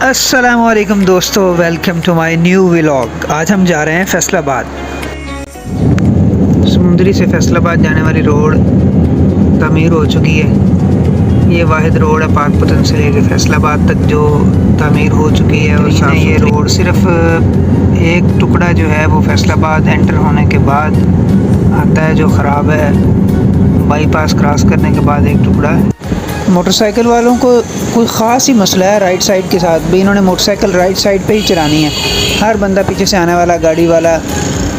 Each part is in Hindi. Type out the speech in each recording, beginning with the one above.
अस्सलामुअलैकुम दोस्तों, welcome to my new vlog. आज हम जा रहे हैं फैसलाबाद। समुंदरी से फैसलाबाद जाने वाली रोड तमीर हो चुकी है। ये वाहिद रोड है पाकपतन से लेकर फैसलाबाद तक जो तमीर हो चुकी है। और ये रोड सिर्फ एक टुकड़ा जो है वो फैसलाबाद एंटर होने के बाद आता है जो ख़राब है। बाईपास क्रॉस करने के बाद एक टुकड़ा है। मोटरसाइकिल वालों को कोई ख़ास ही मसला है राइट साइड के साथ भी। इन्होंने मोटरसाइकिल राइट साइड पे ही चलानी है। हर बंदा पीछे से आने वाला, गाड़ी वाला,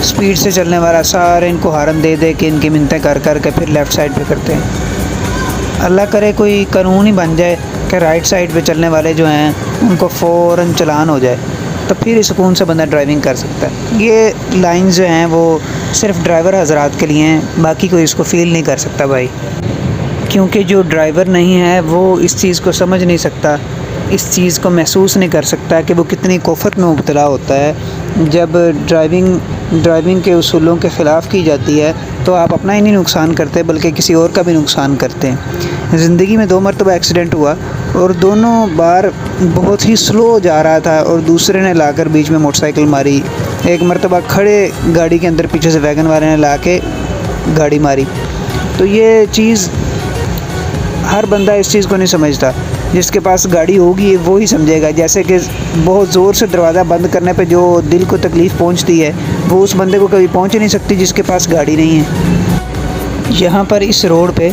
स्पीड से चलने वाला, सारे इनको हारन दे दे के इनकी मिन्नतें कर कर के फिर लेफ़्ट साइड पे करते हैं। अल्लाह करे कोई कानून ही बन जाए कि राइट साइड पे चलने वाले जो हैं उनको फ़ौरन चालान हो जाए, तो फिर सुकून से बंदा ड्राइविंग कर सकता है। ये लाइन जो हैं वो सिर्फ ड्राइवर हजरात के लिए हैं, बाकी कोई इसको फ़ील नहीं कर सकता भाई। क्योंकि जो ड्राइवर नहीं है वो इस चीज़ को समझ नहीं सकता, इस चीज़ को महसूस नहीं कर सकता कि वो कितनी कोफत में मुब्तला होता है। जब ड्राइविंग के उसूलों के ख़िलाफ़ की जाती है तो आप अपना ही नहीं नुकसान करते बल्कि किसी और का भी नुकसान करते हैं। ज़िंदगी में 2 मरतबा एक्सीडेंट हुआ और दोनों बार बहुत ही स्लो जा रहा था और दूसरे ने लाकर बीच में मोटरसाइकिल मारी। एक मरतबा खड़े गाड़ी के अंदर पीछे से वैगन वाले ने ला के गाड़ी मारी। तो ये चीज़ हर बंदा इस चीज़ को नहीं समझता। जिसके पास गाड़ी होगी वो ही समझेगा। जैसे कि बहुत ज़ोर से दरवाज़ा बंद करने पे जो दिल को तकलीफ़ पहुंचती है वो उस बंदे को कभी पहुंच ही नहीं सकती जिसके पास गाड़ी नहीं है। यहाँ पर इस रोड पे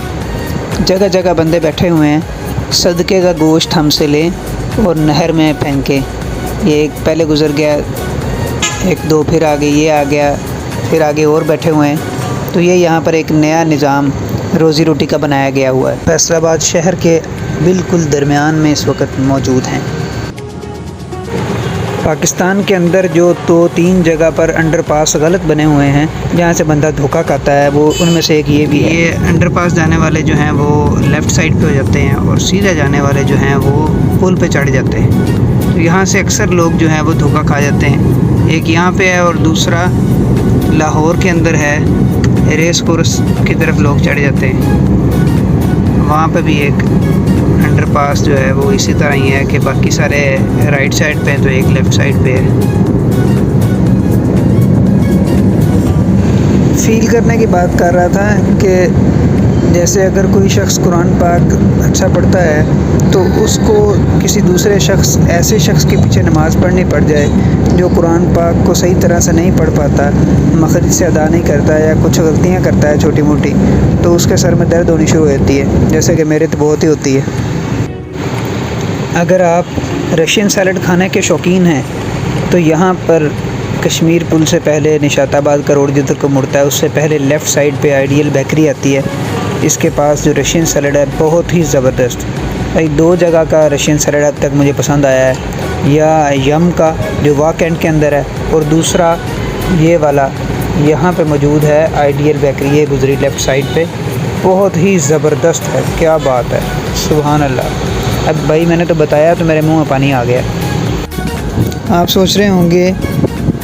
जगह जगह बंदे बैठे हुए हैं, सदके का गोश्त हमसे लें और नहर में फेंके। ये एक पहले गुज़र गया, 1-2 फिर आगे ये आ गया, फिर आगे और बैठे हुए हैं। तो ये यहाँ पर एक नया निज़ाम रोज़ी रोटी का बनाया गया हुआ है। फैसलाबाद शहर के बिल्कुल दरमियान में इस वक्त मौजूद हैं। पाकिस्तान के अंदर जो 2-3 जगह पर अंडरपास गलत बने हुए हैं जहाँ से बंदा धोखा खाता है, वो उनमें से एक ये भी है। ये अंडरपास जाने वाले जो हैं वो लेफ़्ट साइड पे हो जाते हैं और सीधे जाने वाले जो हैं वो पुल पे चढ़ जाते हैं। तो यहाँ से अक्सर लोग जो हैं वो धोखा खा जाते हैं। एक यहाँ पे है और दूसरा लाहौर के अंदर है, रेस कोर्स की तरफ लोग चढ़ जाते हैं। वहाँ पे भी एक अंडरपास जो है वो इसी तरह ही है कि बाकी सारे राइट साइड पे हैं तो एक लेफ़्ट साइड पे है। फ़ील करने की बात कर रहा था कि जैसे अगर कोई शख्स कुरान पाक अच्छा पढ़ता है तो उसको किसी दूसरे शख्स, ऐसे शख्स के पीछे नमाज़ पढ़नी पड़ जाए जो कुरान पाक को सही तरह से नहीं पढ़ पाता, मखरज से अदा नहीं करता या कुछ गलतियां करता है छोटी मोटी, तो उसके सर में दर्द होनी शुरू होती है, जैसे कि मेरे तो बहुत ही होती है। अगर आप रशियन सैलड खाने के शौकीन हैं तो यहाँ पर कश्मीर पुल से पहले निशाताबाद का रोड जिधर को मुड़ता है उससे पहले लेफ़्ट साइड पे आइडियल बेकरी आती है। इसके पास जो रशियन सैलड है बहुत ही ज़बरदस्त भाई। 2 जगह का रशियन सैलड अब तक मुझे पसंद आया है, या यम का जो वाक एंड के अंदर है और दूसरा ये वाला यहाँ पे मौजूद है आइडियल बेकरी, ये गुजरी लेफ़्ट साइड पे, बहुत ही ज़बरदस्त है। क्या बात है, सुभान अल्लाह। अब भाई मैंने तो बताया तो मेरे मुंह में पानी आ गया। आप सोच रहे होंगे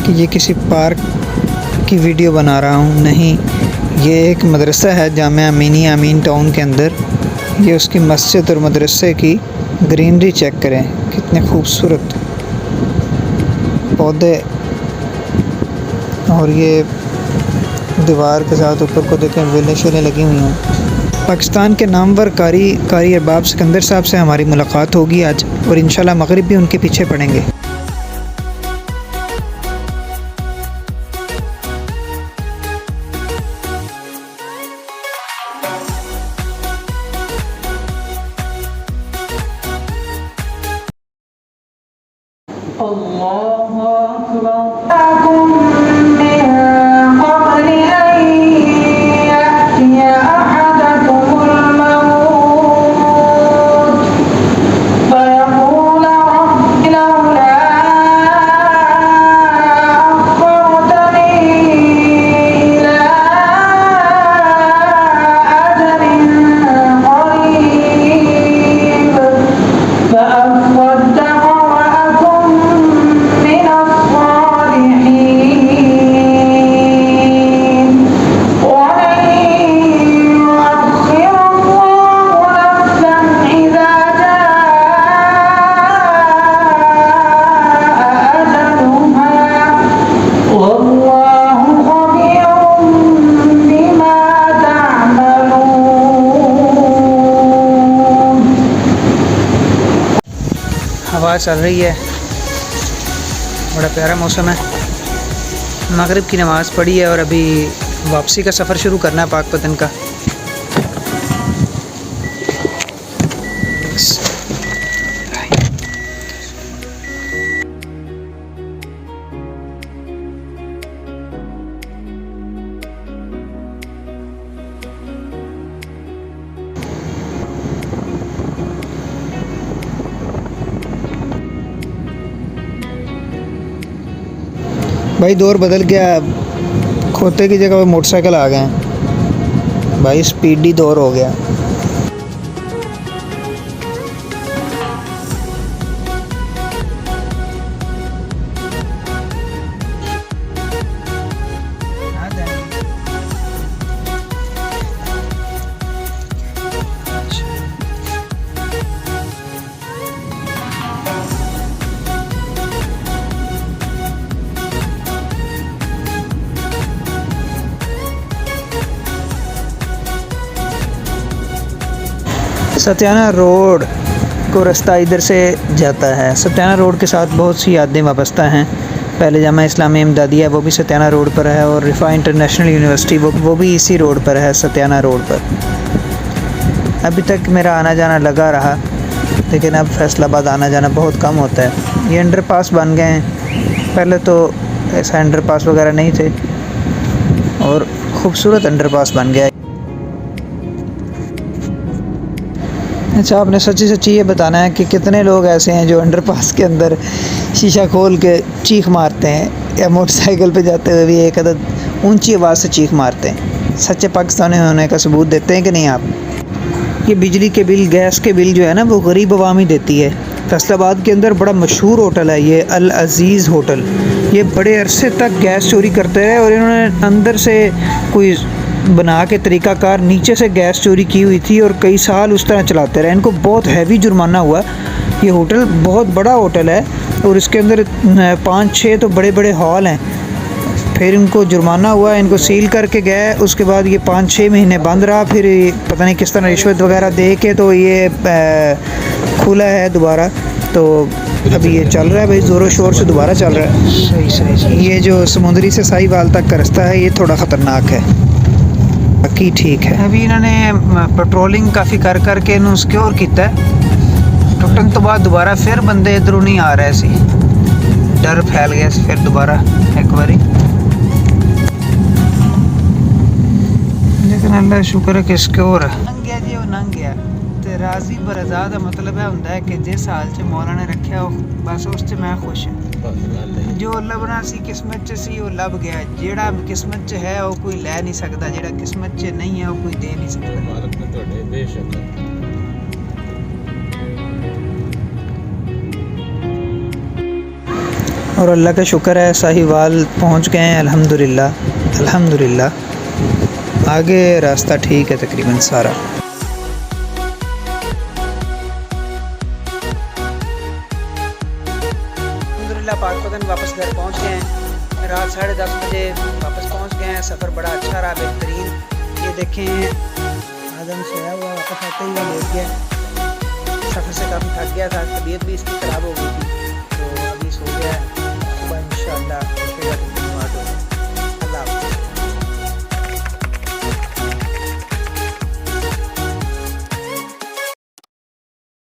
कि ये किसी पार्क की वीडियो बना रहा हूँ, नहीं, ये एक मदरसा है जामिया अमीनिया अमीन टाउन के अंदर। ये उसकी मस्जिद और मदरसे की ग्रीनरी चेक करें, कितने खूबसूरत पौधे, और ये दीवार के साथ ऊपर को देखें वेलें शेलें लगी हुई हैं। पाकिस्तान के नामवर कारी अरबाब सिकंदर साहब से हमारी मुलाकात होगी आज, और इंशाल्लाह मगरिब भी उनके पीछे पड़ेंगे। चल रही है, बड़ा प्यारा मौसम है। मगरिब की नमाज़ पढ़ी है और अभी वापसी का सफ़र शुरू करना है पाकपतन का। भाई दौर बदल गया, खोते की जगह पे मोटरसाइकिल आ गए हैं भाई, स्पीडी दौर हो गया। सत्याना रोड को रास्ता इधर से जाता है। सत्याना रोड के साथ बहुत सी यादें वाबस्ता हैं। पहले जामा इस्लामी इमदादिया वो भी सत्याना रोड पर है, और रिफ़ा इंटरनेशनल यूनिवर्सिटी वो भी इसी रोड पर है, सत्याना रोड पर। अभी तक मेरा आना जाना लगा रहा, लेकिन अब फैसलाबाद आना जाना बहुत कम होता है। ये अंडरपास बन गए हैं, पहले तो ऐसा अंडरपास वगैरह नहीं थे, और ख़ूबसूरत अंडरपास बन गया। अच्छा, आपने सच्ची सच्ची ये बताना है कि कितने लोग ऐसे हैं जो अंडरपास के अंदर शीशा खोल के चीख मारते हैं, या मोटरसाइकिल पे जाते हुए भी एक अदद ऊंची आवाज़ से चीख मारते हैं। सच्चे पाकिस्तानी होने का सबूत देते हैं कि नहीं आप? ये बिजली के बिल, गैस के बिल जो है ना, वो गरीब अवाम ही देती है। फैसलाबाद के अंदर बड़ा मशहूर होटल है ये अल अज़ीज़ होटल। ये बड़े अरसे तक गैस चोरी करते रहे, और इन्होंने अंदर से कोई बना के तरीक़ाकार नीचे से गैस चोरी की हुई थी, और कई साल उस तरह चलाते रहे। इनको बहुत हैवी जुर्माना हुआ। ये होटल बहुत बड़ा होटल है, और इसके अंदर 5-6 तो बड़े बड़े हॉल हैं। फिर इनको जुर्माना हुआ, इनको सील करके गए। उसके बाद ये 5-6 महीने बंद रहा। फिर पता नहीं किस तरह रिश्वत वगैरह दे के तो ये खुला है दोबारा। तो अभी ये चल रहा है भाई, ज़ोरों शोर से दोबारा चल रहा है। सही। ये जो समुंदरी से साहिवाल तक का रास्ता है, ये थोड़ा ख़तरनाक है, बाकी ठीक है। अभी इन्होंने पेट्रोलिंग काफ़ी कर के इन्होंने सिक्योर किया है। टुटन तो बाद दोबारा फिर बंदे इधरों नहीं आ रहे सी, डर फैल गया फिर दोबारा एक बारी। लेकिन अल्लाह शुक्र है कि सिक्योर है। नंग गया जी, वो नंग गया ते राजी बरज़ा दा मतलब है हुंदा है कि जिस हाल च मौला ने रखा बस उस च मैं खुश हूँ। जो लभना सी किस्मत च सी वो लभ गया। जेड़ा किस्मत च है वो कोई लै नहीं सकता, जेड़ा किस्मत च नहीं है वो कोई दे नहीं सकता। और अल्लाह का शुक्र है साहिवाल पहुँच गए हैं अल्हम्दुलिल्लाह। अल्हम्दुलिल्लाह आगे रास्ता ठीक है तकरीबन सारा। पाकपतन वापस घर पहुंच गए हैं। रात 10:30 बजे वापस पहुंच गए हैं। सफ़र बड़ा अच्छा रहा, बेहतरीन। ये देखें आदम सोया हुआ वापस आते ही वो लेट गया। सफ़र से काफ़ी थक गया था, तबीयत भी इसकी ख़राब हो गई थी, तो अभी सो गया है। सुबह इंशाअल्लाह